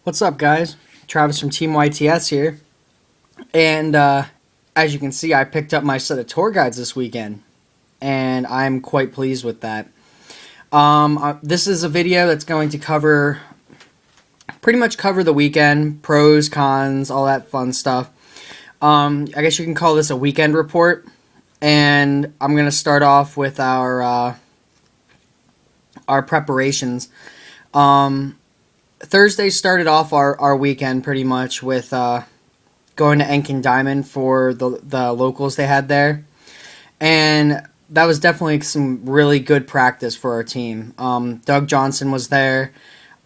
What's up, guys? Travis from Teamyts here. And as you can see, I picked up my set of tour guides this weekend, and I'm quite pleased with that. This is a video that's going to pretty much cover the weekend, pros, cons, all that fun stuff. I guess you can call this a weekend report, and I'm going to start off with our preparations. Thursday started off our weekend pretty much with going to Enkin Diamond for the locals they had there, and that was definitely some really good practice for our team. Doug Johnson was there.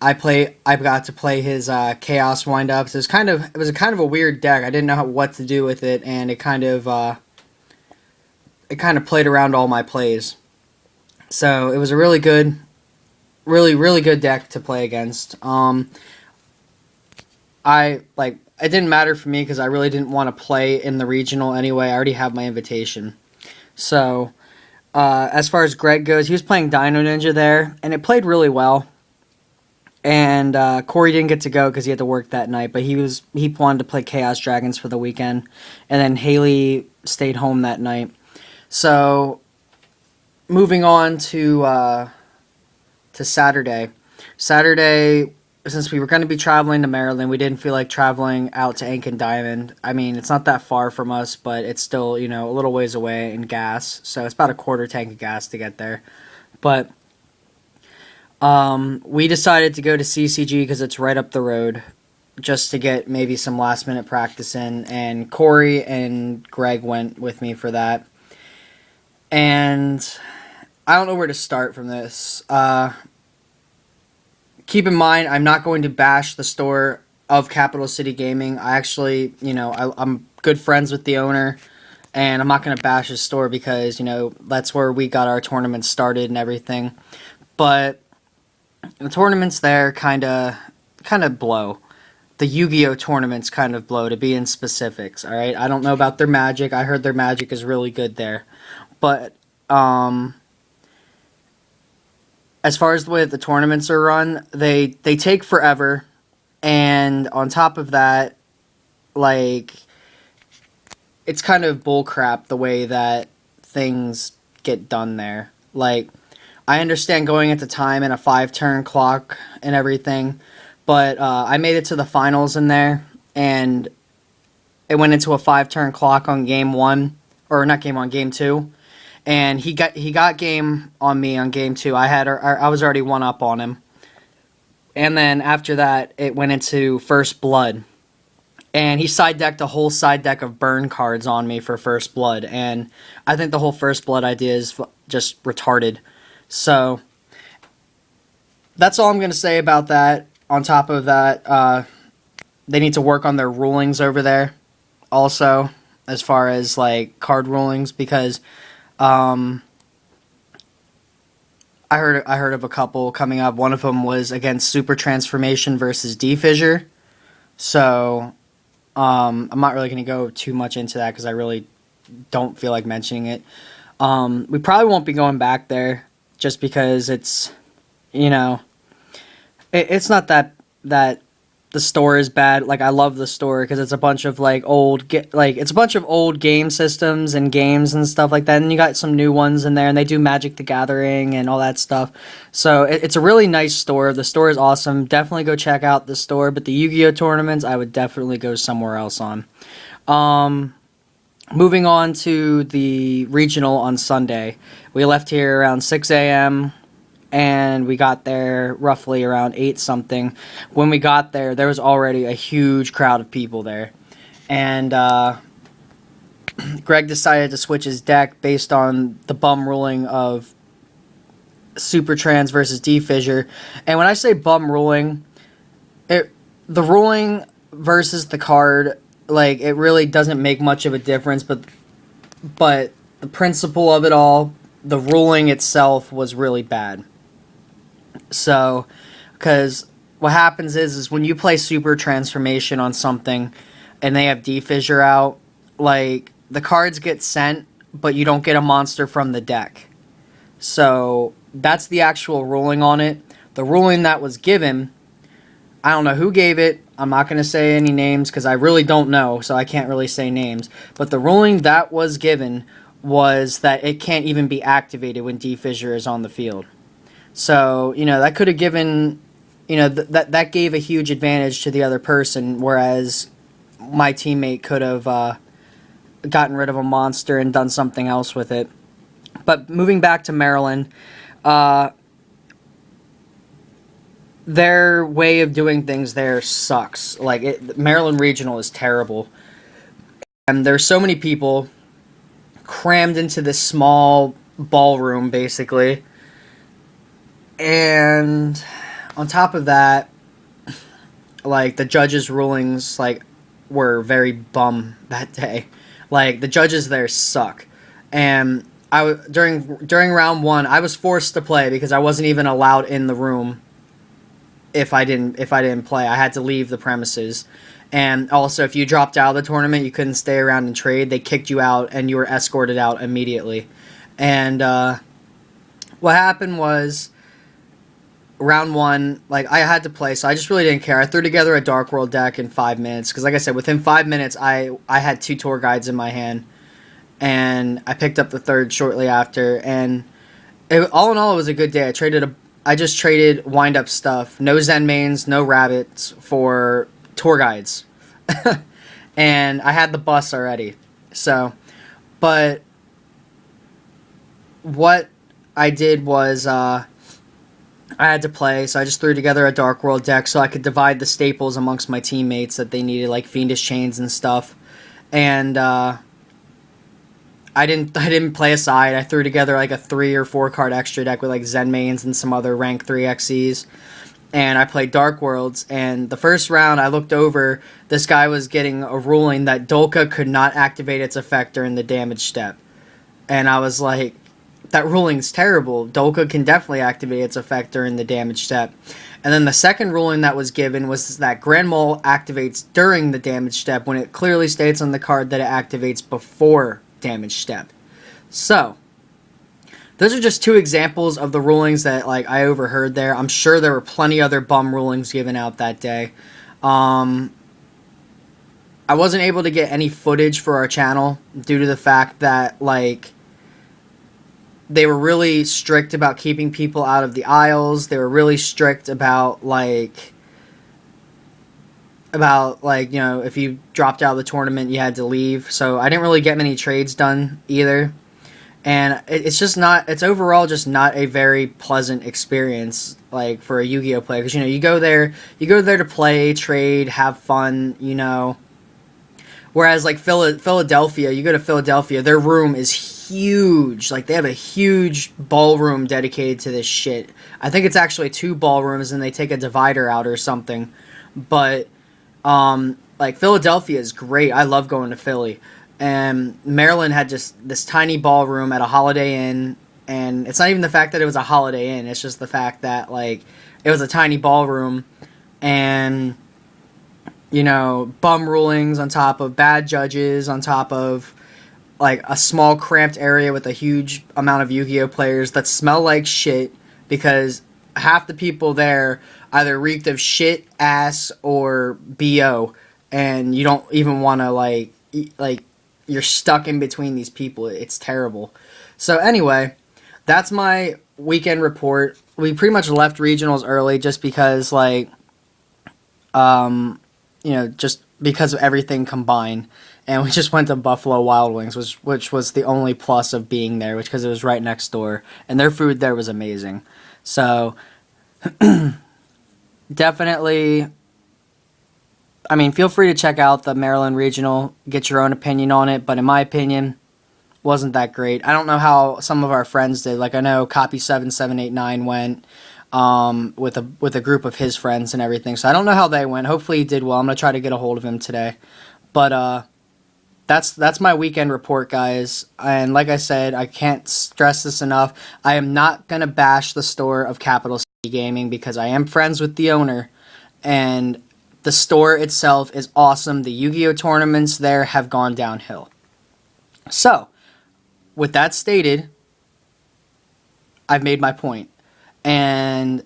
I got to play his Chaos windups. It was kind of a weird deck. I didn't know what to do with it, and it kind of played around all my plays. So it was a really good deck to play against. It didn't matter for me because I really didn't want to play in the regional anyway. I already have my invitation. So as far as Greg goes, he was playing Dino Ninja there, and it played really well. And Corey didn't get to go because he had to work that night, but he wanted to play Chaos Dragons for the weekend, and then Haley stayed home that night. So moving on to Saturday. Saturday, since we were going to be traveling to Maryland, we didn't feel like traveling out to Enkin Diamond. I mean, it's not that far from us, but it's still, a little ways away in gas. So it's about a quarter tank of gas to get there. But we decided to go to CCG because it's right up the road, just to get maybe some last minute practice in. And Corey and Greg went with me for that. And I don't know where to start from this. Keep in mind, I'm not going to bash the store of Capital City Gaming. I actually, I'm good friends with the owner, and I'm not going to bash his store because, that's where we got our tournaments started and everything. But the tournaments there kind of blow. The Yu-Gi-Oh tournaments kind of blow, to be in specifics, all right? I don't know about their Magic. I heard their Magic is really good there. But as far as the way that the tournaments are run, they take forever, and on top of that, it's kind of bullcrap the way that things get done there. I understand going at the time and a 5-turn clock and everything, but I made it to the finals in there, and it went into a 5-turn clock on game 1, or not game 1, game 2. And he got game on me on game 2. I was already one up on him. And then after that, it went into First Blood. And he side decked a whole side deck of burn cards on me for First Blood. And I think the whole First Blood idea is just retarded. So that's all I'm going to say about that. On top of that, they need to work on their rulings over there. Also, as far as card rulings, because I heard of a couple coming up. One of them was against Super Transformation versus D-Fissure. So I'm not really going to go too much into that because I really don't feel like mentioning it. We probably won't be going back there just because it's, it's not that the store is bad. I love the store because it's a bunch of it's a bunch of old game systems and games and stuff like that, and you got some new ones in there, and they do Magic the Gathering and all that stuff. So it's a really nice store. The store is awesome. Definitely go check out the store. But the Yu-Gi-Oh tournaments, I would definitely go somewhere else on. Moving on to the regional on Sunday, we left here around 6 a.m. and we got there roughly around 8 something. When we got there, there was already a huge crowd of people there. And Greg decided to switch his deck based on the bum ruling of Super Trans versus D-Fissure. And when I say bum ruling, the ruling versus the card, it really doesn't make much of a difference, but the principle of it all, the ruling itself was really bad. So, because what happens is when you play Super Transformation on something and they have D-Fissure out, the cards get sent, but you don't get a monster from the deck. So, that's the actual ruling on it. The ruling that was given, I don't know who gave it. I'm not going to say any names because I really don't know, so I can't really say names. But the ruling that was given was that it can't even be activated when D-Fissure is on the field. So, that could have given, that gave a huge advantage to the other person, whereas my teammate could have gotten rid of a monster and done something else with it. But moving back to Maryland, their way of doing things there sucks. Maryland Regional is terrible. And there's so many people crammed into this small ballroom, basically. And on top of that, the judges' rulings, were very bum that day. The judges there suck. And during round 1, I was forced to play because I wasn't even allowed in the room if I didn't play. I had to leave the premises. And also, if you dropped out of the tournament, you couldn't stay around and trade. They kicked you out, and you were escorted out immediately. And what happened was, round 1, I had to play, so I just really didn't care. I threw together a Dark World deck in 5 minutes, because like I said, within 5 minutes, I had 2 tour guides in my hand, and I picked up the third shortly after, and all in all, it was a good day. I just traded wind-up stuff, no Zen mains, no rabbits, for tour guides. And I had the bus already. So, but what I did was, I had to play, so I just threw together a Dark World deck so I could divide the staples amongst my teammates that they needed, like Fiendish Chains and stuff. And I didn't play a side. I threw together a 3 or 4 card extra deck with Zen mains and some other rank 3 XEs. And I played Dark Worlds, and the first round I looked over, this guy was getting a ruling that Dolka could not activate its effect during the damage step. And I was like, that ruling's terrible. Dolka can definitely activate its effect during the damage step. And then the second ruling that was given was that Grand Mole activates during the damage step when it clearly states on the card that it activates before damage step. So, those are just 2 examples of the rulings that I overheard there. I'm sure there were plenty other bum rulings given out that day. I wasn't able to get any footage for our channel due to the fact that they were really strict about keeping people out of the aisles. They were really strict about if you dropped out of the tournament, you had to leave. So I didn't really get many trades done either. And it's overall just not a very pleasant experience, for a Yu-Gi-Oh player. Because, you go there to play, trade, have fun, Whereas, Philadelphia, you go to Philadelphia, their room is huge. They have a huge ballroom dedicated to this shit. I think it's actually 2 ballrooms, and they take a divider out or something. But, Philadelphia is great. I love going to Philly. And Maryland had just this tiny ballroom at a Holiday Inn, and it's not even the fact that it was a Holiday Inn, it's just the fact that, it was a tiny ballroom, and, bum rulings on top of bad judges, on top of, a small cramped area with a huge amount of Yu-Gi-Oh players that smell like shit, because half the people there either reeked of shit, ass, or BO, and you don't even want to, you're stuck in between these people. It's terrible. So anyway, that's my weekend report. We pretty much left regionals early just because, just because of everything combined. And we just went to Buffalo Wild Wings, which was the only plus of being there, because it was right next door. And their food there was amazing. So, definitely, feel free to check out the Maryland Regional, get your own opinion on it, but in my opinion, wasn't that great. I don't know how some of our friends did. I know Copy7789 went with a group of his friends and everything, so I don't know how they went. Hopefully he did well. I'm going to try to get a hold of him today. But that's my weekend report, guys. And like I said, I can't stress this enough. I am not going to bash the store of Capital City Gaming because I am friends with the owner, and the store itself is awesome. The Yu-Gi-Oh tournaments there have gone downhill. So, with that stated, I've made my point. And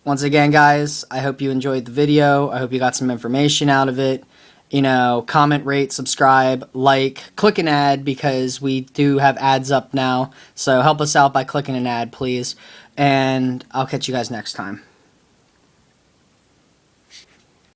once again, guys, I hope you enjoyed the video. I hope you got some information out of it. You know, comment, rate, subscribe, like, click an ad because we do have ads up now. So help us out by clicking an ad, please. And I'll catch you guys next time.